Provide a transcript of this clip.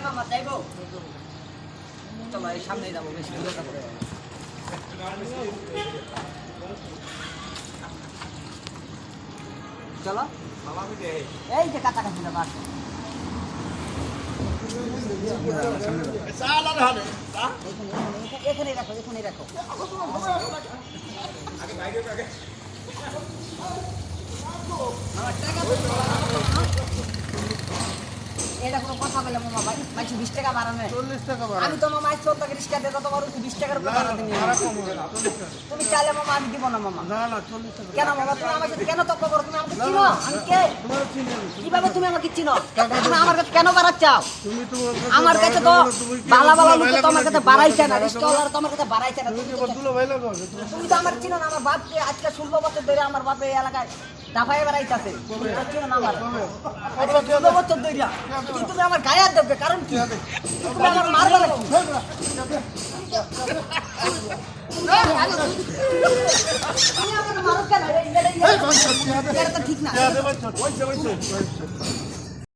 মামা যাইবো চলো এই সামনেই যাবো বেশি দূরে যাবো চলো এই যে কাছাকাছি যাবো আসো এখানে রাখো এখানে রাখো এটা কোনো কথা বলে মামা ভাই 20 টাকা বাড়ানো 40 টাকা বাড়ানো আমি তো মামা 14 টাকা রিস্কা দিতে তোমার 20 টাকার উপর বাড়া দিই তুমি চাইলে মামা আমি দিব না মামা না না 40 টাকা কেন মামা তুমি আমার সাথে কেন তর্ক করো তুমি আমাকে চিনো আমি কে তোমার চিনি কিভাবে তুমি আমাকে চিনো তুমি আমার কাছে কেন বাড়াচ্ছাও তুমি আমার কাছে তো বালা বালা লোক তোমার কাছে বাড়াইছে না রিস্কাওয়ালা তোমার কাছে বাড়াইছে না তুমি বদুলো ভাই লাগো তুমি তো আমার চিনো না আমার বাপকে আজকে 16 বছর ধরে আমার বাপ এই এলাকায় দাফায় বেড়াইতাছে তুমি তো চিনো না আমার আজকে 16 বছর ধরে তুমি আমার গায়ে হাত দেবে কারণ কি তুমি আমার মারবে না তুমি আমার মারো কেন এটা ঠিক না